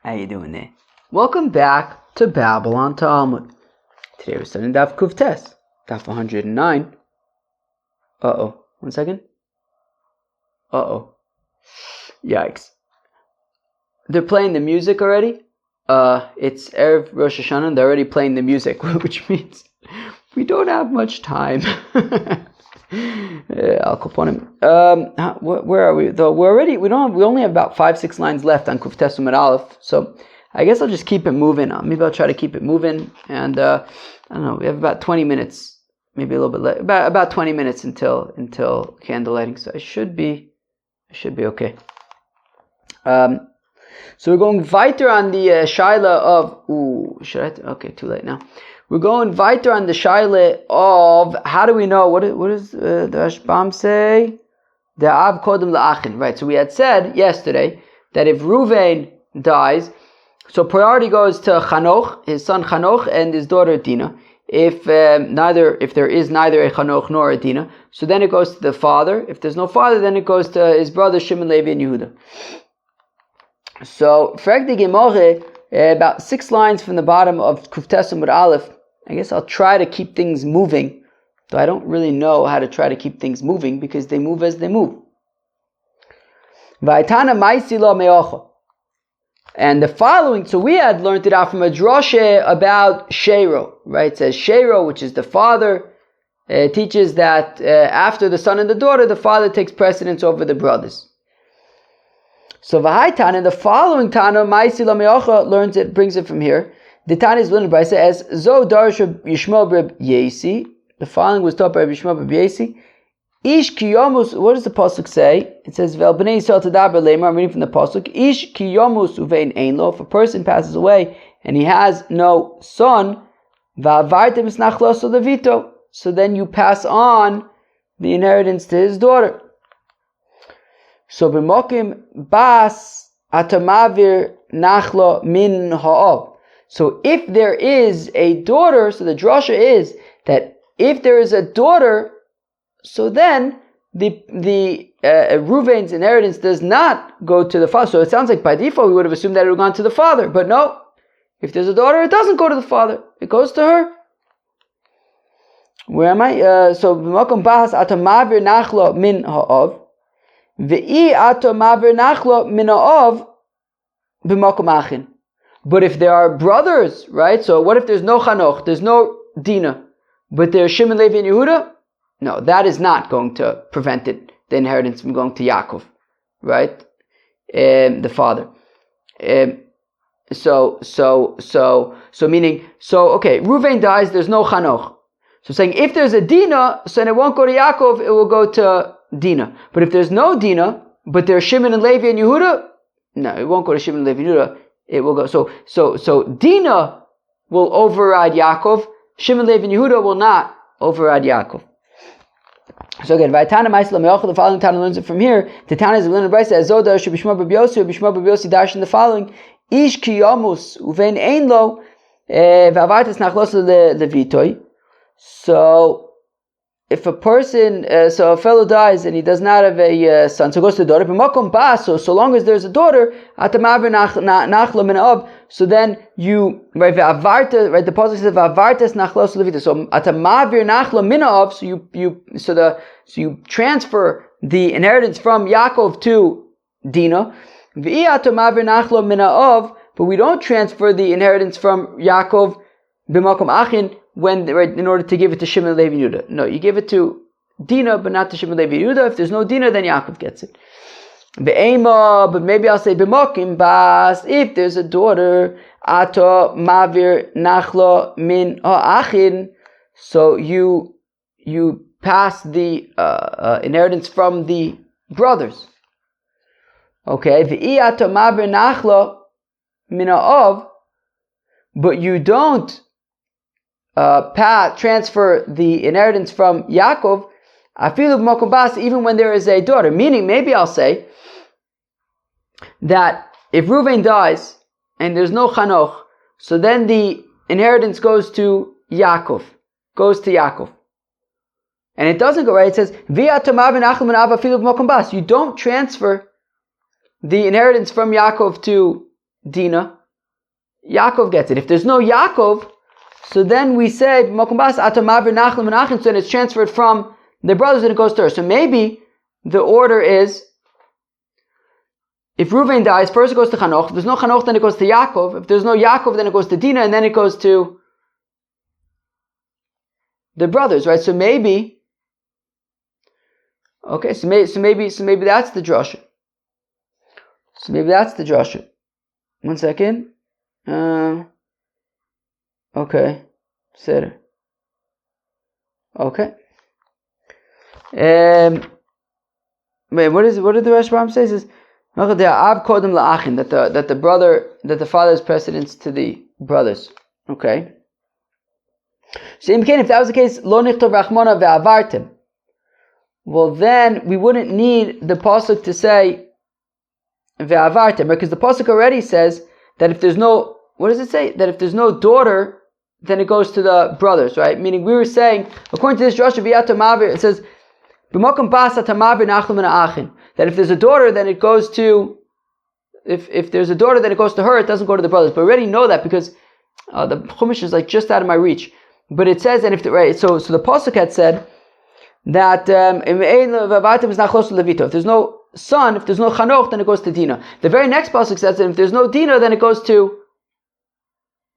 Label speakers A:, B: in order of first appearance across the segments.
A: How you doing there? Welcome back to Babylon Talmud. Today we're studying Daf Kuftes, Daf 109. One second. Yikes. They're playing the music already. It's Erev Rosh Hashanah and they're already playing the music, which means we don't have much time. Al Kaponim. Where are we? Though we only have about 5-6 lines left on Kuftes Umar Aleph. So I guess I'll just keep it moving. Maybe I'll try to keep it moving. And I don't know. We have about 20 minutes, maybe a little bit less. About 20 minutes until candle lighting. So I should be okay. So we're going weiter on the shaila of. Okay, too late now. We're going weiter on the shaila of how do we know what does the Rashbam say? The Av Kodem La'achin. Right. So we had said yesterday that if Ruvain dies, so priority goes to Chanoch, his son Chanoch, and his daughter Dinah. If there is neither a Chanoch nor a Dinah, so then it goes to the father. If there's no father, then it goes to his brother Shimon, Levi, and Yehuda. So Frag de Gemore, about 6 lines from the bottom of Kuftes Umar Aleph. I guess I'll try to keep things moving, though I don't really know how to try to keep things moving because they move as they move. Va'itana ma'isi lo me'ocha. And the following, so we had learned it out from a droshe about Shero, right? It says Shero, which is the father, teaches that after the son and the daughter, the father takes precedence over the brothers. So V'haitan, and the following Tana, ma'isi lo me'ocha, brings it from here. The Tana is learned by as Zo Darsh Yishmael Reb Yesi. The following was taught by Yishmael Reb Yesi. Ish kiyomus. What does the pasuk say? It says Vel bnei Yisrael tadaber leimar. I'm reading from the pasuk. Ish kiyomus uvein ein lo. If a person passes away and he has no son, va'avartem esnachlos levito. So then you pass on the inheritance to his daughter. So b'mokim bas atamavir nachlo min ha'ov. So if there is a daughter, so the drasha is that if there is a daughter, so then the Ruvain's inheritance does not go to the father. So it sounds like by default we would have assumed that it would have gone to the father, but no. If there's a daughter, it doesn't go to the father; it goes to her. Where am I? So b'makom bahas atamavir nachlo min ha'ov, ve'i atamavir nachlo min ha'ov b'makom achin. But if there are brothers, right? So what if there's no Chanoch, there's no Dinah, but there's Shimon, Levi, and Yehuda? No, that is not going to prevent the inheritance from going to Yaakov, right? The father. Okay, Ruvain dies, there's no Chanoch. So saying if there's a Dinah, so then it won't go to Yaakov, it will go to Dinah. But if there's no Dinah, but there's Shimon and Levi and Yehuda, no, it won't go to Shimon and Levi and Yehuda. It will go. So Dinah will override Yaakov. Shimon, Levi, and Yehuda will not override Yaakov. So again, Vaytana Ma'aseh Me'ocha. The following Tana learns it from here. The Tana is learned by says Zoda should Bishma B'Rab Yossi dash in the following: Ish ki yomus uvein ein lo v'avartas nachlos levitoi. So if a person, so a fellow dies and he does not have a son, so goes to the daughter. So long as there's a daughter, so then you right the pasuk says v'avartas nachlos levita. So atamavir nachlo minav. So you transfer the inheritance from Yaakov to Dinah. V'i atamavir nachlo minav. But we don't transfer the inheritance from Yaakov b'makom achin. In order to give it to Shimon, Levi, and Yehuda. No, you give it to Dinah, but not to Shimon, Levi, and Yehuda. If there's no Dinah, then Yaakov gets it. But maybe I'll say b'mokim bas. If there's a daughter, ato mavir nachlo min ha'achin. So you pass the inheritance from the brothers. Okay, v'i ato mavir nachlo min ha'ov. But you don't transfer the inheritance from Yaakov, afilu b'makom bas, even when there is a daughter. Meaning, maybe I'll say that if Ruvain dies and there's no Chanoch, so then the inheritance goes to Yaakov. And it doesn't go right. It says, you don't transfer the inheritance from Yaakov to Dinah, Yaakov gets it. If there's no Yaakov, so then we say, so then it's transferred from the brothers and it goes to her. So maybe the order is, if Reuven dies, first it goes to Chanoch. If there's no Chanoch, then it goes to Yaakov. If there's no Yaakov, then it goes to Dinah, and then it goes to the brothers, right? So maybe, okay, so maybe that's the drasha. So maybe that's the drasha. 1 second. Okay. Seder. Okay. Wait, what did the Rashbam say? It says that the father's precedence to the brothers. Okay. So if that was the case, lo nichtov rachmana ve'avartem. Well, then we wouldn't need the pasuk to say ve'avartem, because the pasuk already says that if there's no, what does it say? That if there's no daughter, then it goes to the brothers, right? Meaning we were saying, according to this Joshua V'yata Mavir, it says b'mokum basa tamavir nachlu min ha'achin. That if there's a daughter, then it goes to, if there's a daughter, then it goes to her. It doesn't go to the brothers. But we already know that because the Chumash is like just out of my reach. But it says, and if the, right, so the pasuk had said that if there's no son, if there's no Chanoch, then it goes to Dinah. The very next pasuk says that if there's no Dinah, then it goes to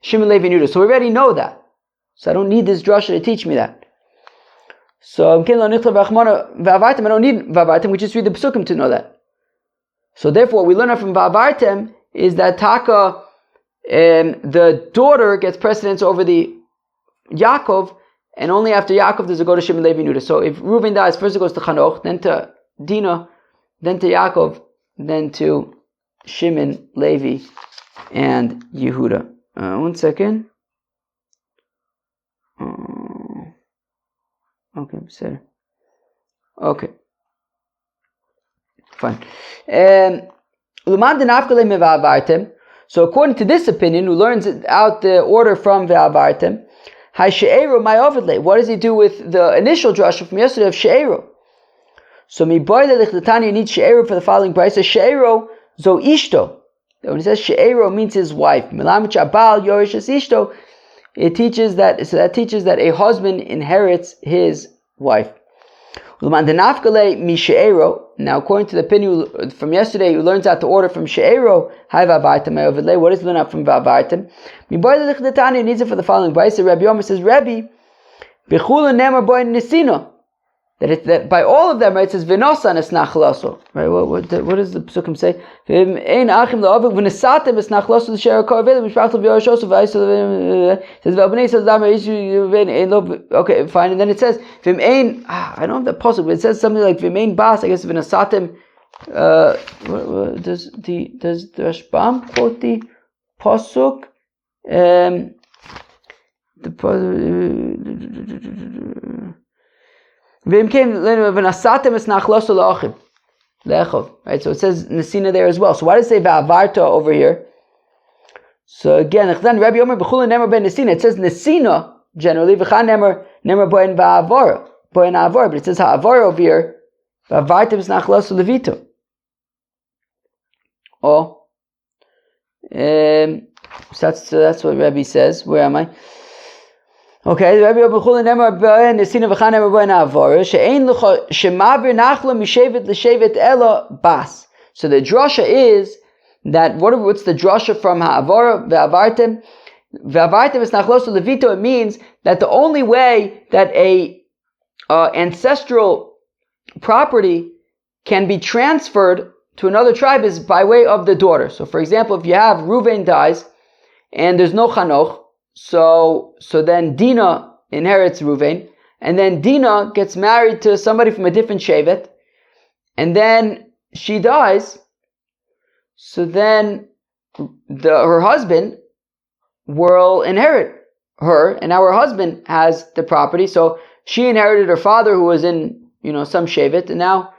A: Shimon, Levi, and Yehuda. So we already know that. So I don't need this drasha to teach me that. So I don't need Vavartem. We just read the Pesukim to know that. So therefore, what we learn from Vavartem is that Taka, the daughter gets precedence over the Yaakov, and only after Yaakov does it go to Shimon, Levi, and Yehuda. So if Reuven dies, first it goes to Chanoch, then to Dinah, then to Yaakov, then to Shimon, Levi, and Yehuda. 1 second. Okay, sorry. Okay. Fine. So according to this opinion, who learns out the order from Ve'avartem, what does he do with the initial drasha from yesterday of She'ero? So Lichdetanya needs She'ero for the following price. She'ero zo ishto. When it says She'ero means his wife. It teaches that, so that teaches that a husband inherits his wife. Now, according to the opinion from yesterday, who learns out the order from She'ero, what is learned out from Vavartem? He needs it for the following. Rabbi Yomer says, Rabbi, that by all of them, right, it says V'nosan es nachlaso. Right? What does the Pesukim say? Okay, fine. And then it says I don't have the Pasuk, but it says something like V'mein bas. I guess V'nasatem. Does the Rashbam quote the Pasuk? Right, so it says Nesina there as well. So why does it say Va'avarta over here? So again, it says Nesina generally, but it says Ha'avara over here. Va'avarta is nachlosu levito. Oh, so that's what Rabbi says. Where am I? Okay, Rabbi Bechula Nemar Ben Nesina V'Chan Nemar Ben Avara She'ein L'cha Shemavir Nachla Mishevet L'Shevet Ela Bas. So the drasha is that what's the drasha from Ha'avara Ve'avartem? Ve'avartem is Nachlosu Levito. It means that the only way that a ancestral property can be transferred to another tribe is by way of the daughter. So, for example, if you have Reuven dies and there's no Chanoch, so then Dinah inherits Reuven, and then Dinah gets married to somebody from a different shevet, and then she dies. So then her husband will inherit her, and now her husband has the property. So she inherited her father, who was in some shevet, and now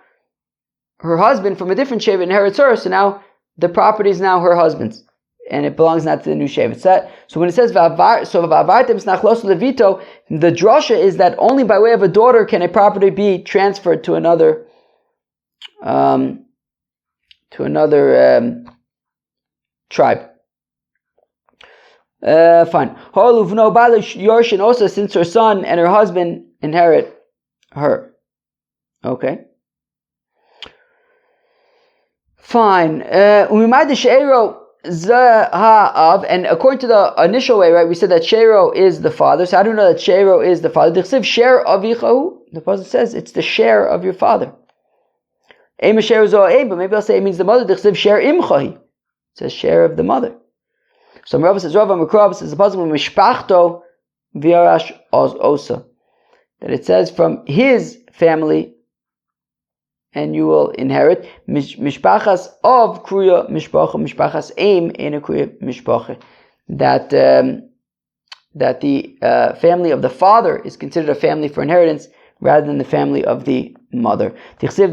A: her husband from a different shevet inherits her. So now the property is now her husband's, and it belongs not to the new shevet. So when it says Va'avartem Snachlos Levito, the drasha is that only by way of a daughter can a property be transferred to another tribe. Fine. Yorshin also, since her son and her husband inherit her. Okay. Fine. And according to the initial way, right, we said that Shero is the father. So how do we know that Shero is the father? The Pasuk says it's the share of your father. But maybe I'll say it means the mother. It says share of the mother. So Rav says, Rav says the Pasuk mishpachto v'yarash osa, that it says from his family and you will inherit. Mishpachas of kruya mishpacha, mishpachas aim in a kruya mishpacha. That the family of the father is considered a family for inheritance rather than the family of the mother. It says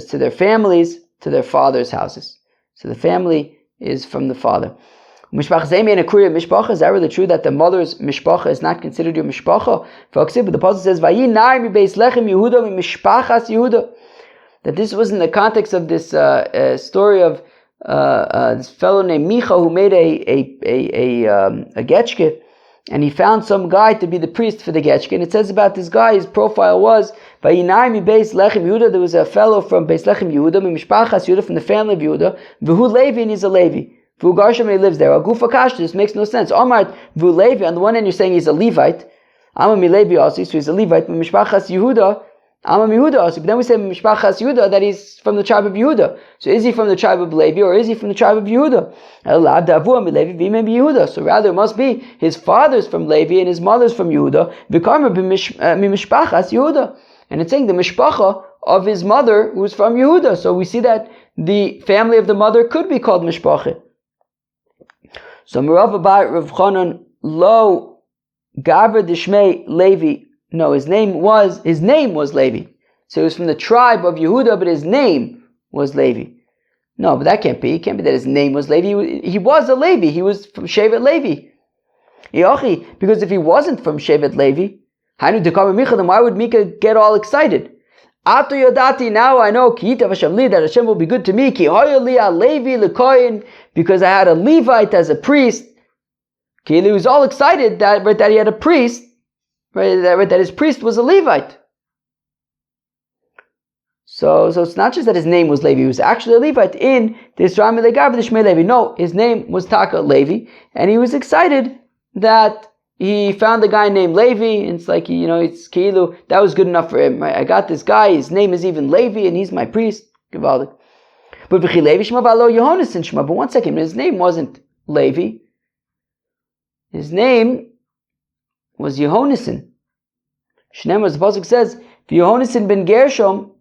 A: to their families, to their father's houses. So the family is from the father. Mishpachas aim in a kruya mishpacha. Is that really true that the mother's mishpacha is not considered your mishpacha? But the Pasuk says, "Vayinar mi beis lechem Yehuda mi mishpachas Yehuda." That this was in the context of this story of this fellow named Micha who made a getchke, and he found some guy to be the priest for the getchke. And it says about this guy, his profile was Vayinar mi beis lechem Yehuda. There was a fellow from beis lechem Yehuda mi mishpachas Yehuda, from the family of Yehuda. V'hu Levi, and he's a Levi. Vu Garsham, he lives there. Agufa Kash, this makes no sense. Omar Vu Levi, on the one hand you're saying he's a Levite. Amma mi Levi also, so he's a Levite. Mishpachas Yehuda, Amma mi Yehuda also. But then we say Mishpachas Yehuda, that he's from the tribe of Yehuda. So is he from the tribe of Levi or is he from the tribe of Yehuda? So rather it must be his father's from Levi and his mother's from Yehuda. V'karma mi Mishpachas Yehuda. And it's saying the Mishpacha of his mother who's from Yehuda. So we see that the family of the mother could be called Mishpacha. So Merav Abai Rav Chanan lo Gavra Dishmei Levi. No, his name was Levi. So he was from the tribe of Yehuda, but his name was Levi. No, but that can't be. It can't be that his name was Levi. He was a Levi. He was from Shevet Levi. Because if he wasn't from Shevet Levi, then why would Mika get all excited? Ato Yodati, now I know that Hashem will be good to me. Because I had a Levite as a priest. He was all excited that he had a priest, that his priest was a Levite. So it's not just that his name was Levi, he was actually a Levite in this Rami Legav Shmei Levi. No, his name was Taka Levi, and he was excited that he found a guy named Levi, and it's like, it's Kilu, that was good enough for him, right? I got this guy, his name is even Levi, and he's my priest. Givaldik. But one second, his name wasn't Levi. His name was Yehonasan. Shneimar, the Pasuk says, Yehonasan ben Gershom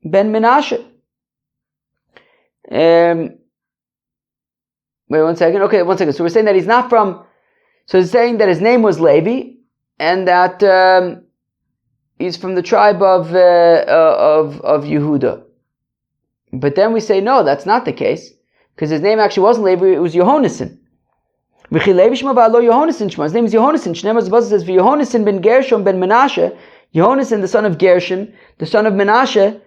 A: ben Menashe. Wait one second. Okay, 1 second. So we're saying that he's not from. So he's saying that his name was Levi, and that he's from the tribe of Yehuda. But then we say, no, that's not the case, because his name actually wasn't Levi, it was Yehonasan. His name is Yehonasan. Shneimar Zebazah says, Yehonasan ben Gershom ben Menashe, Yehonasan the son of Gershon, the son of Menashe,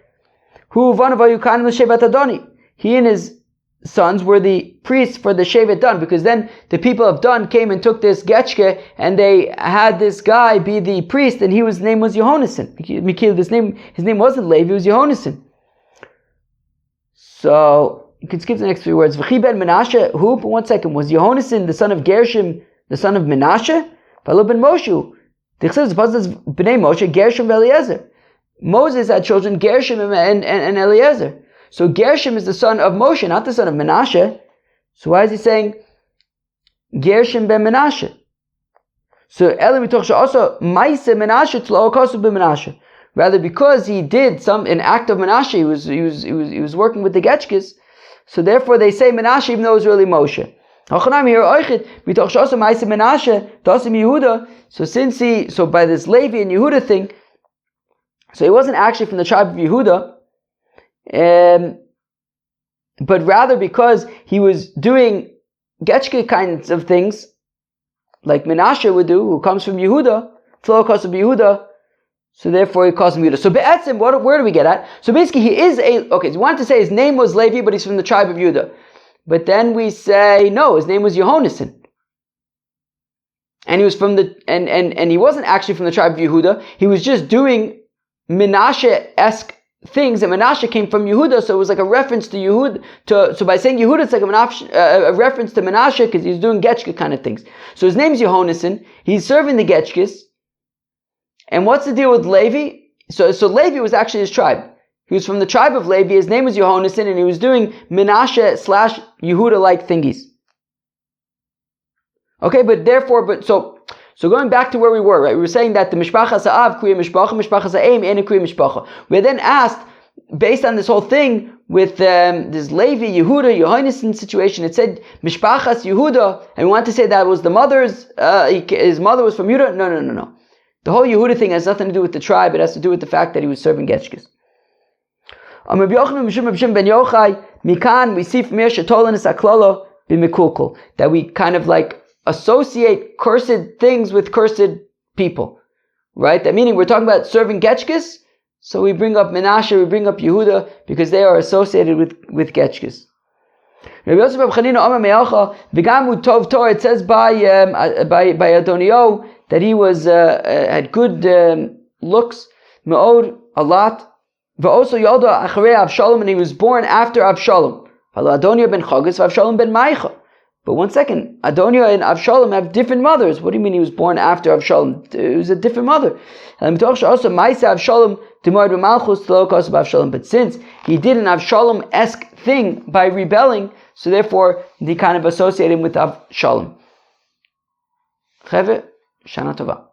A: who Vanavayu Kanim Shevat Adoni. He and his sons were the priests for the Shevet Dan, because then the people of Dan came and took this Getchke, and they had this guy be the priest, and his name was Yehonasan. His name wasn't Levi, it was Yehonasan. So you can skip the next few words. V'chi ben Menashe, who? But 1 second, was Yehonasan the son of Gershom, the son of Menashe? V'alo ben Moshe. The Pasuk says b'nei Moshe, Gershom v'Eliezer. Moses had children, Gershom and Eliezer. So Gershom is the son of Moshe, not the son of Menashe. So why is he saying Gershom ben Menashe? So Elim mitoch she'asa ma'aseh Menashe tzlo kasu b'Menashe. Rather, because he did an act of Menashe, he was working with the Getchkes, so therefore they say Menashe even though it was really Moshe. So by this Levi and Yehuda thing, so he wasn't actually from the tribe of Yehuda, but rather because he was doing Getchke kinds of things, like Menashe would do, who comes from Yehuda, Tzlokas of Yehuda, so therefore he calls him Yehuda. So Be'etzim, where do we get at? So basically he is so he wanted to say his name was Levi, but he's from the tribe of Yehuda. but then we say, no, his name was Yehonasan. And he was from and he wasn't actually from the tribe of Yehuda. He was just doing Menashe-esque things, and Menashe came from Yehuda, so it was like a reference to Yehuda. So by saying Yehuda, it's like a reference to Menashe, because he's doing Getchka kind of things. So his name's Yehonasan. He's serving the Getchkis. And what's the deal with Levi? So Levi was actually his tribe. He was from the tribe of Levi. His name was Yehonasan, and he was doing Menashe / Yehuda-like thingies. Okay, so going back to where we were, right? We were saying that the Mishpachas Ha'av Kriya Mishpacha, Mishpachas Ha'em Ena Kriya Mishpacha. We then asked, based on this whole thing with this Levi, Yehuda, Yehonasan situation, it said Mishpachas Yehuda, and we want to say that was the mother's, his mother was from Yehuda. No. The whole Yehuda thing has nothing to do with the tribe. It has to do with the fact that he was serving Getchkis. Mikan, we see from here Shetolanis Aklala b'Mikulkul, that we kind of like associate cursed things with cursed people, right? That meaning we're talking about serving Getchkis, so we bring up Menashe, we bring up Yehuda, because they are associated with Getchkis. It says by Adonio that he was had good looks, me'od, a lot. Also Yoda Acharei Avshalom, and he was born after Avshalom. Adoniah ben Chagas, Avshalom ben Maicha. But one second, Adoniah and Avshalom have different mothers. What do you mean he was born after Avshalom? It was a different mother. But since he did an Avshalom-esque thing by rebelling, so therefore they kind of associate him with Avshalom. Cheve, Shana Tova.